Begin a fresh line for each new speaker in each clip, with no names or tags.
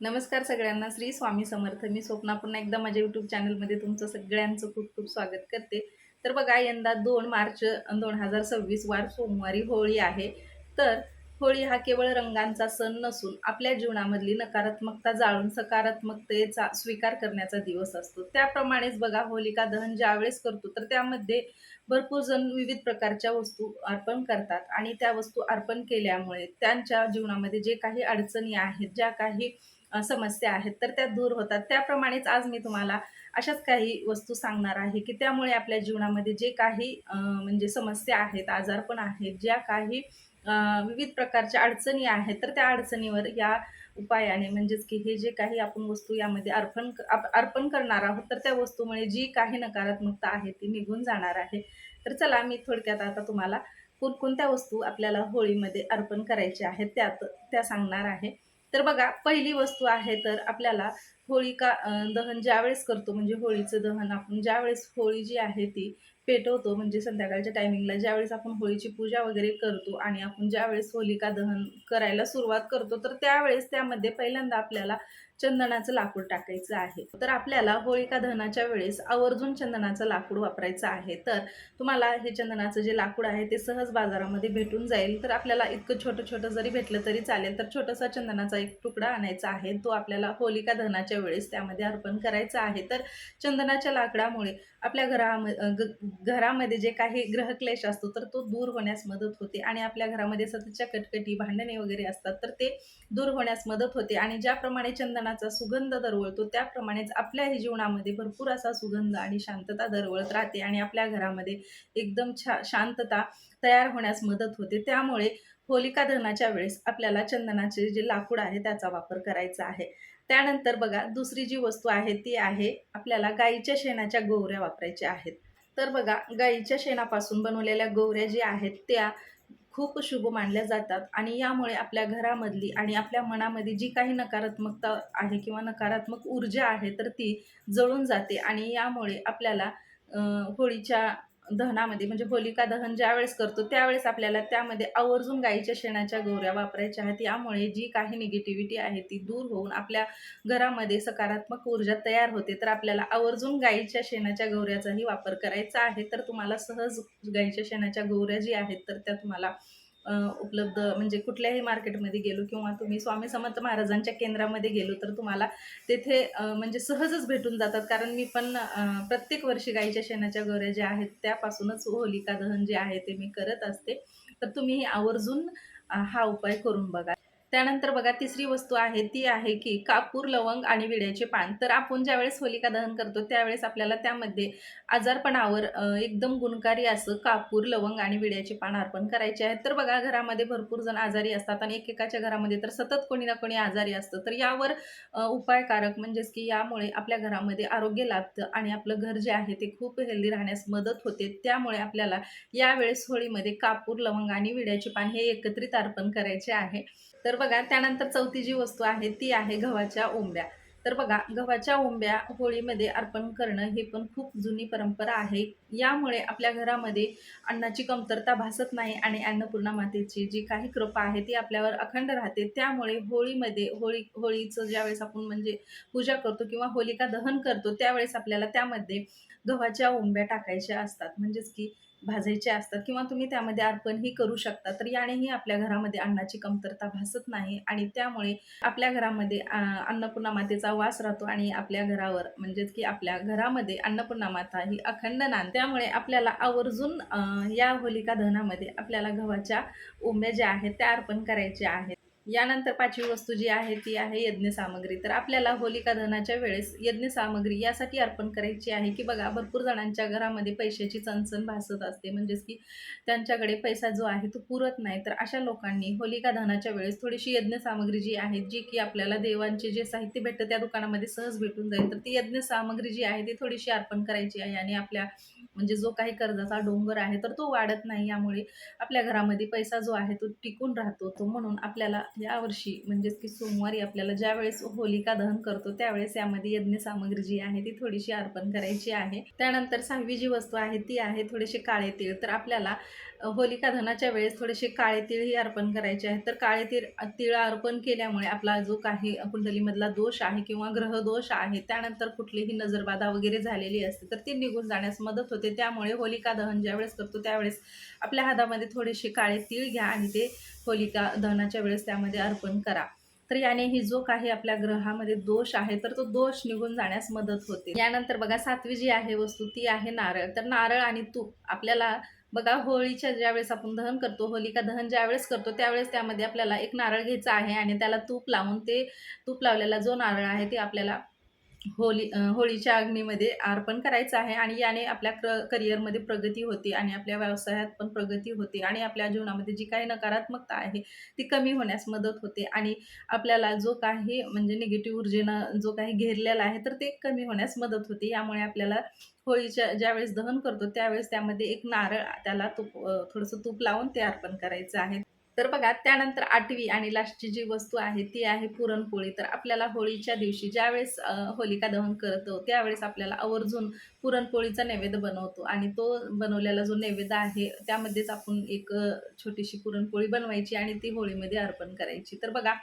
नमस्कार सगळ्यांना. श्री स्वामी समर्थ. मी स्वप्ना पुन्हा एकदा माझ्या यूट्यूब चॅनलमध्ये तुमचं सगळ्यांचं खूप खूप स्वागत करते. तर बघा, यंदा 2 मार्च 2026 वार सोमवारी होळी आहे. तर होळी हा केवळ रंगांचा सण नसून आपल्या जीवनामधली नकारात्मकता जाळून सकारात्मकतेचा स्वीकार करण्याचा दिवस असतो. त्याप्रमाणेच बघा, होलिका दहन ज्यावेळेस करतो तर त्यामध्ये भरपूर जण विविध प्रकारच्या वस्तू अर्पण करतात आणि त्या वस्तू अर्पण केल्यामुळे त्यांच्या जीवनामध्ये जे काही अडचणी आहेत, ज्या काही समस्या आहेत तर त्या दूर होतात. त्याप्रमाणेच आज मी तुम्हाला अशाच काही वस्तू सांगणार आहे, की त्यामुळे आपल्या जीवनामध्ये जे काही म्हणजे समस्या आहेत, आजारपण आहेत, ज्या काही अ, विविध प्रकारच्या अडचणी आहेत, तर त्या अडचणीवर या उपायाने म्हणजेच की हे जे काही आपण वस्तू यामध्ये अर्पण करणार आहोत, तर त्या वस्तूमुळे जी काही नकारात्मकता आहे ती निघून जाणार आहे. तर चला मी थोडक्यात आता तुम्हाला कोणकोणत्या वस्तू आपल्याला होळीमध्ये अर्पण करायच्या आहेत त्या सांगणार आहे. तर बघा, पहिली वस्तू आहे तर आपल्याला होळिका दहन ज्यावेळेस करतो म्हणजे होळीचं दहन आपण ज्यावेळेस होळी जी आहे ती पेटवतो म्हणजे संध्याकाळच्या टायमिंगला ज्यावेळेस आपण होळीची पूजा वगैरे करतो आणि आपण ज्यावेळेस होलिका दहन करायला सुरुवात करतो तर त्यावेळेस त्यामध्ये पहिल्यांदा आपल्याला चंदनाचं लाकूड टाकायचं आहे. तर आपल्याला होळिका दहनाच्या वेळेस आवर्जून चंदनाचं लाकूड वापरायचं आहे. तर तुम्हाला हे चंदनाचं जे लाकूड आहे ते सहज बाजारामध्ये भेटून जाईल. तर आपल्याला इतकं छोटं-छोटं जरी भेटलं तरी चालेल. तर छोटासा चंदनाचा एक तुकडा आणायचा आहे. तो आपल्याला होलिका दहनाच्या वेळेस त्यामध्ये अर्पण करायचा आहे. तर चंदनाच्या लाकडामुळे आपल्या घरामध्ये जे काही ग्रहक्लेश असतो तर तो दूर होण्यास मदत होते आणि आपल्या घरामध्ये सततच्या कटकटी, भांडणे वगैरे असतात तर ते दूर होण्यास मदत होते आणि ज्याप्रमाणे चंदनाचा सुगंध दरवळतो त्याप्रमाणेच आपल्याही जीवनामध्ये भरपूर असा सुगंध आणि शांतता दरवळत राहते आणि आपल्या घरामध्ये एकदम शांतता तयार होण्यास मदत होते. त्यामुळे होलिका दहनाच्या वेळेस आपल्याला चंदनाचे जे लाकूड आहे त्याचा वापर करायचा आहे. त्यानंतर बघा, दुसरी जी वस्तू आहे ती आहे आपल्याला गाईच्या शेणाच्या गोवऱ्या वापरायच्या आहेत. तर बघा, गाईच्या शेणापासून बनवलेल्या गोवऱ्या ज्या आहेत त्या खूप शुभ मानल्या जातात आणि यामुळे आपल्या घरामधली आणि आपल्या मनामध्ये जी काही नकारात्मकता आहे किंवा नकारात्मक ऊर्जा आहे तर ती जळून जाते आणि यामुळे आपल्याला अ, होळीच्या दहनामध्ये म्हणजे होलिका दहन ज्यावेळेस करतो त्यावेळेस आपल्याला त्यामध्ये आवर्जून गाईच्या शेणाच्या गोवऱ्या वापरायच्या आहेत. यामुळे जी काही निगेटिव्हिटी आहे ती दूर होऊन आपल्या घरामध्ये सकारात्मक ऊर्जा तयार होते. तर आपल्याला आवर्जून गाईच्या शेणाच्या गोवऱ्याचाही वापर करायचा आहे. तर तुम्हाला सहज गाईच्या शेणाच्या गोवऱ्या जी आहेत तर त्या तुम्हाला उपलब्ध म्हणजे कुठल्याही मार्केटमध्ये गेलो किंवा तुम्ही स्वामी समर्थ महाराजांच्या केंद्रामध्ये गेलो तर तुम्हाला तेथे म्हणजे सहजच भेटून जातात. कारण मी पण प्रत्येक वर्षी गाईच्या शेणाच्या गोवऱ्या ज्या आहेत त्यापासूनच होलिका दहन जे आहे ते मी करत असते. तर तुम्ही आवर्जून हा उपाय करून बघा. त्यानंतर बघा, तिसरी वस्तू आहे ती आहे की कापूर, लवंग आणि विड्याचे पान. तर आपण ज्यावेळेस होलिका दहन करतो त्यावेळेस आपल्याला त्यामध्ये आजारपणावर एकदम गुणकारी असं कापूर, लवंग आणि विड्याचे पान अर्पण करायचे आहेत. तर बघा, घरामध्ये भरपूर जण आजारी असतात आणि एकेकाच्या घरामध्ये तर सतत कोणी ना कोणी आजारी असतं. तर यावर उपायकारक म्हणजेच की यामुळे आपल्या घरामध्ये आरोग्य लाभतं आणि आपलं घर जे आहे ते खूप हेल्दी राहण्यास मदत होते. त्यामुळे आपल्याला यावेळेस होळीमध्ये कापूर, लवंग आणि विड्याचे पान हे एकत्रित अर्पण करायचे आहे. तर बघा, त्यानंतर चौथी जी वस्तू आहे ती आहे गव्हाच्या ओंब्या. तर बघा, गव्हाच्या ओंब्या होळीमध्ये अर्पण करणं ही पण खूप जुनी परंपरा आहे. यामुळे आपल्या घरामध्ये अन्नाची कमतरता भासत नाही आणि अन्नपूर्णा मातेची जी काही कृपा आहे ती आपल्यावर अखंड राहते. त्यामुळे होळीमध्ये होळीचं ज्यावेळेस आपण म्हणजे पूजा करतो किंवा होलिका दहन करतो त्यावेळेस आपल्याला त्यामध्ये गव्हाच्या ओंब्या टाकायच्या असतात. म्हणजेच की भाजायचे असतात किंवा तुम्ही त्यामध्ये अर्पणही करू शकता. तर यानेही आपल्या घरामध्ये अन्नाची कमतरता भासत नाही आणि त्यामुळे आपल्या घरामध्ये अन्नपूर्णा मातेचा वास राहतो आणि आपल्या घरावर म्हणजेच की आपल्या घरामध्ये अन्नपूर्णा माता ही अखंड नांदते. त्यामुळे आपल्याला आवर्जून या होलिका दहनामध्ये आपल्याला गव्हाच्या ओंब्या ज्या आहेत त्या अर्पण करायच्या आहेत. यानंतर पाचवी वस्तू जी आहे ती आहे यज्ञसामग्री. तर आपल्याला होलिका दहनाच्या वेळेस यज्ञसामग्री यासाठी अर्पण करायची आहे, की बघा, भरपूर जणांच्या घरामध्ये पैशाची चणचण भासत असते. म्हणजेच की त्यांच्याकडे पैसा जो आहे तो पुरत नाही. तर अशा लोकांनी होलिका दहनाच्या वेळेस थोडीशी यज्ञसामग्री जी आहे, जी की आपल्याला देवांचे जे साहित्य भेटतं त्या दुकानामध्ये सहज भेटून जाईल. तर ती यज्ञसामग्री जी आहे ती थोडीशी अर्पण करायची आहे आणि आपल्या म्हणजे जो काही कर्जाचा डोंगर आहे तर तो वाढत नाही. यामुळे आपल्या घरामध्ये पैसा जो आहे तो टिकून राहतो. तो म्हणून आपल्याला यावर्षी म्हणजेच की सोमवारी आपल्याला ज्यावेळेस होलिका दहन करतो त्यावेळेस यामध्ये यज्ञ सामग्री जी आहे ती थोडीशी अर्पण करायची आहे. त्यानंतर 6वी जी वस्तू आहे ती आहे थोडेसे काळे तीळ. तर आपल्याला होलिका दहनाच्या वेळेस थोडेसे काळे तीळही अर्पण करायचे आहेत. तर काळे तीळ अर्पण केल्यामुळे आपला जो काही कुंडलीमधला दोष आहे किंवा ग्रह दोष आहे, त्यानंतर कुठलीही नजरबाधा वगैरे झालेली असते, तर ती निघून जाण्यास मदत होते. त्यामुळे होलिका दहन ज्यावेळेस करतो त्यावेळेस आपल्या हातामध्ये थोडेसे काळे तीळ घ्या आणि ते होलिका दहनाच्या वेळेस त्यामध्ये अर्पण करा. तर याने ही जो काही आपल्या ग्रहामध्ये दोष आहे, तर तो दोष निघून जाण्यास मदत होते. यानंतर बघा 7वी जी आहे वस्तू ती आहे नारळ. तर नारळ आणि तूप आपल्याला बघा होळीच्या ज्यावेळेस आपण दहन करतो, होलिका दहन ज्यावेळेस करतो त्यावेळेस त्यामध्ये आपल्याला एक नारळ घ्यायचा आहे आणि त्याला तूप लावून ते तूप लावलेला जो नारळ आहे ते आपल्याला होळीच्या अग्नीमध्ये अर्पण करायचं आहे आणि याने आपल्या करिअरमध्ये प्रगती होते आणि आपल्या व्यवसायात पण प्रगती होते आणि आपल्या जीवनामध्ये जी काही नकारात्मकता आहे ती कमी होण्यास मदत होते आणि आपल्याला जो काही म्हणजे निगेटिव्ह ऊर्जेनं जो काही घेरलेला आहे तर ते कमी होण्यास मदत होते. यामुळे आपल्याला होळीच्या ज्यावेळेस दहन करतो त्यावेळेस त्यामध्ये एक नारळ त्याला थोडंसं तूप लावून ते अर्पण करायचं आहे. तर बघा त्यानंतर 8वी आणि लास्टची जी वस्तू आहे ती आहे पुरणपोळी. तर आपल्याला होळीच्या दिवशी ज्यावेळेस होलिका दहन करतो त्यावेळेस आपल्याला आवर्जून पुरणपोळीचा नैवेद्य बनवतो आणि तो बनवलेला जो नैवेद्य आहे त्यामध्येच आपण एक छोटीशी पुरणपोळी बनवायची आणि ती होळीमध्ये अर्पण करायची. तर बघा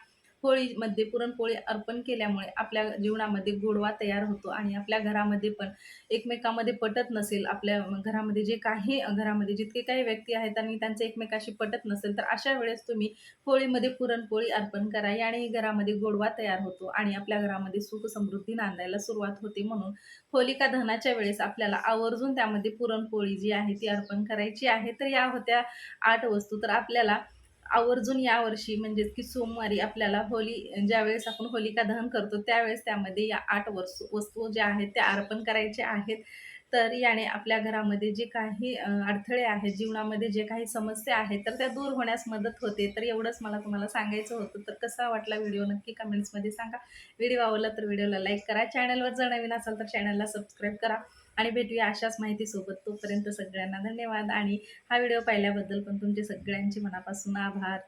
होळीमध्ये पुरणपोळी अर्पण केल्यामुळे आपल्या जीवनामध्ये गोडवा तयार होतो आणि आपल्या घरामध्ये पण एकमेकांमध्ये पटत नसेल, आपल्या घरामध्ये जे काही घरामध्ये जितके काही व्यक्ती आहेत आणि त्यांचं एकमेकाशी पटत नसेल, तर अशा वेळेस तुम्ही होळीमध्ये पुरणपोळी अर्पण करा. याने घरामध्ये गोडवा तयार होतो आणि आपल्या घरामध्ये सुख समृद्धी नांदायला सुरुवात होते. म्हणून होलिका दहनाच्या वेळेस आपल्याला आवर्जून त्यामध्ये पुरणपोळी जी आहे ती अर्पण करायची आहे. तर या होत्या 8 वस्तू. तर आपल्याला आवर्जून यावर्षी म्हणजेच की सोमवारी आपल्याला ज्यावेळेस आपण होलिका दहन करतो त्यावेळेस त्यामध्ये या 8 वस्तू ज्या आहेत त्या अर्पण करायच्या आहेत. तर याने आपल्या घरामध्ये जे काही अडथळे आहेत, जीवनामध्ये जे काही समस्या आहेत, तर त्या दूर होण्यास मदत होते. तर एवढंच मला तुम्हाला सांगायचं होतं. तर कसा वाटला व्हिडिओ नक्की कमेंट्समध्ये सांगा. व्हिडिओ आवडला तर व्हिडिओला लाईक करा. चॅनलवर जर नवीन असाल तर चॅनलला सबस्क्राईब करा आणि भेटूया अशाच माहितीसोबत. तोपर्यंत सगळ्यांना धन्यवाद आणि हा व्हिडिओ पाहिल्याबद्दल पण तुमचे सगळ्यांचे मनापासून आभार.